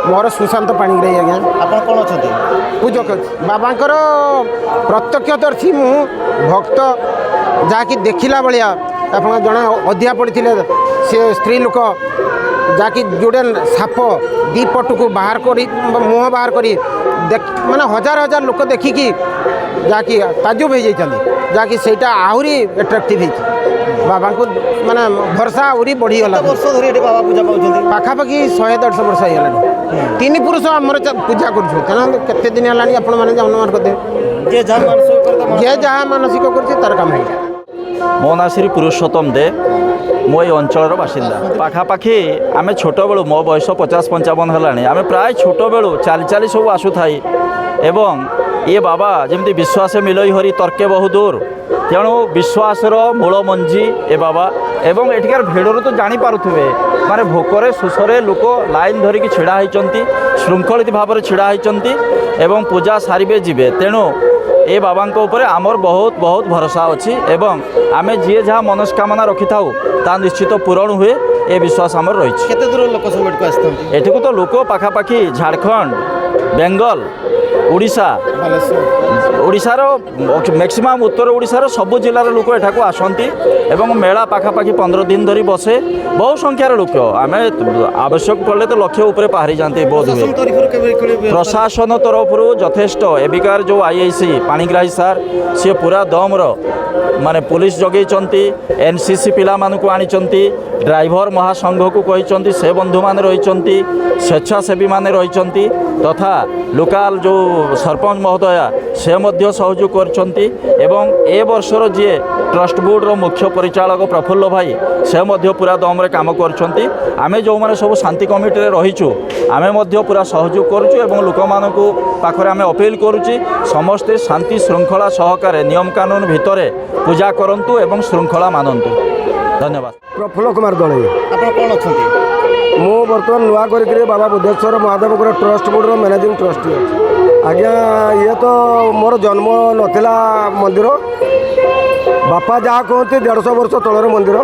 मोर सुशांत पाणिग्राही आज्ञा। आप कौन अच्छा पूजक बाबांकर प्रत्यक्षदर्शी मु भक्त जहाँकि देखला भाया आप जड़े अधिया पड़ी से स्त्री लोक जहाँकि जोड़े साप दीपट को बाहर कर मुह बाहर कर माने हजार हजार लोक देखिकी जहाँकि ताजुब हो जाती जहाँकि सहीटा आहरी एट्राक्टिव बाबा को माने भरसा आहरी बढ़ीगला। वर्ष धरी बाबा पूजा पाँच पाखापाखि 100-150 वर्ष होगा। तीन पुरुष आमर पूजा करते दिन है आपण मैंने अनुमान करते जे जहाँ मानसिक कर काम है। मो ना श्री पुरुषोत्तम दे मो ये अंचल बासिंदा पाखापाखि आम छोट बेलू मो बयस 50-55 है आम प्राय छोट बेलू चाली चाली सब आसु थाई एवं ये बाबा जमी विश्वास मिलई हरि तर्के बहु दूर तेणु विश्वासर मूल मंजी ए बाबा एवं एठिकार भिड़र तो जानीपारे माने भोकरे शोषरे लोक लाइन धरिकी छिड़ा होती श्रृंखलित भाव में छिड़ा होती एवं पूजा सारे जीवे तेणु ए बाबा ऊपर आमर बहुत बहुत भरोसा अच्छी एवं आमे जी जहाँ मनस्कामना रखी था ता निश्चित पूरण हुए ए विश्वास आमर रही। केते दूर लोक सब एठी को तो लोक पाखापाखि झारखंड बेंगल ओडिशा ओडिशार मैक्सिमम उत्तर ओडिशार सबु जिलार लोक एठाको आसंती एवं मेला पाखापाखि 15 दिन धरी बसे बहु संख्यार लोक आम आवश्यक पड़े तो लक्ष्य ऊपर पहारी जाते बोध हुए प्रशासन तरफ यथेष्ट एबिकार जो आईआईसी पाणिग्राही सार सी पूरा दमर माने पुलिस जगैचंती एनसीसी पिला मानकु आनिचंती ड्राइवर महासंघ को कहते से बंधु मान रही स्वेच्छासेवी मान रही तथा लोकाल जो सरपंच महोदया से मध्य सहयोग करछंती एवं ए वर्षर जी ट्रस्ट बोर्ड मुख्य परिचालक प्रफुल्ल भाई से मध्य पूरा दम रे काम करछंती आमे जो माने सब शांति कमिटी रे रहिछु आमे मध्य पूरा सहयोग करूछु एवं लोक मानकु पाखरे आमे अपील करूची समस्ते शांति श्रृंखला सहकारे नियम कानून भितरे पूजा करंतु एवं श्रृंखला मानंतु। धन्यवाद। प्रफुल्ल कुमार दलई आप कौन अच्छा मु बर्तमान नुआ कर बाबा Buddheshwar Mahadev trust board managing trustee आज्ञा ये तो मोर जन्म नथिला मंदिर बापा जहाँ कहते 150 वर्ष तलर मंदिर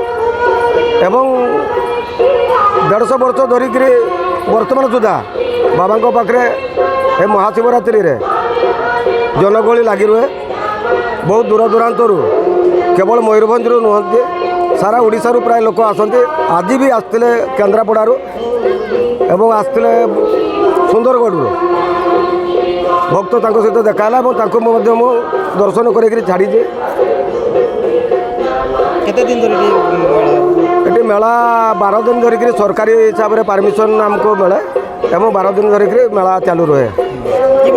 एवं 150 वर्ष धरिक वर्तमान सुधा बाबा पाखे ए महाशिवरात्रि रे जनगहली लगी रुहे बहुत दूर दूरांतरू केवल मयूरभंज नुहति सारा ओडिशा प्राय लोक आसते आज भी आसते केन्द्रापड़ारू एवं आसते सुंदरगढ़ भक्त सहित देखाला दर्शन कर छाड़ी केते दिन धरी ये मेला 12 दिन धरिक सरकारी हिसाब से परमिशन आमको मिले एवं 12 दिन धरिक मेला चालू रहे।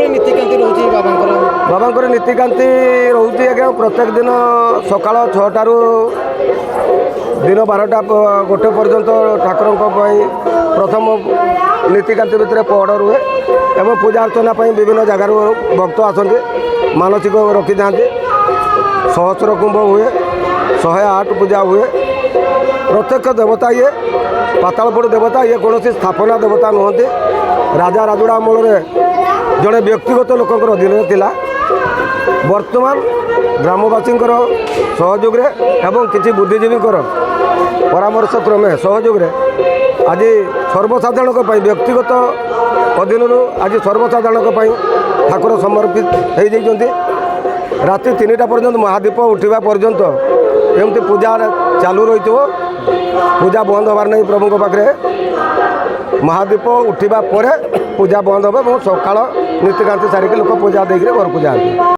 नीतिकांति रोचे बाबा नीतिकांति रोचे आज्ञा प्रत्येक दिन सकाल 6टारू दिन 12टा गोटे पर्यंत ठाकुर प्रथम नीतिकांति भितर पहड़ रुहे एवं पूजा अर्चना विभिन्न जगार भक्त आसते मानसिक रखी था सहस्र कुंभ हुए 108 पूजा हुए प्रत्यक्ष देवता ये पातालपुर देवता ये कौन स्थापना देवता नुहति राजा राजुड़ा अमल जड़े व्यक्तिगत लोकंर अधीन थिला वर्तमान ग्रामवासी सहयोग एवं किसी बुद्धिजीवी परामर्श क्रमे सहयोग आज सर्वसाधारण व्यक्तिगत अधीन आज सर्वसाधारण ठाकुर समर्पित हो राति 3टा पर्यंत महादीप उठा पर्यंत एमती पूजा चालू रही पूजा बंद हबार नहीं प्रभु पाखे महादीप उठा पर पूजा बंद हे सकाल नीतिकांति सारिक लोक पूजा देकर घर को जाते।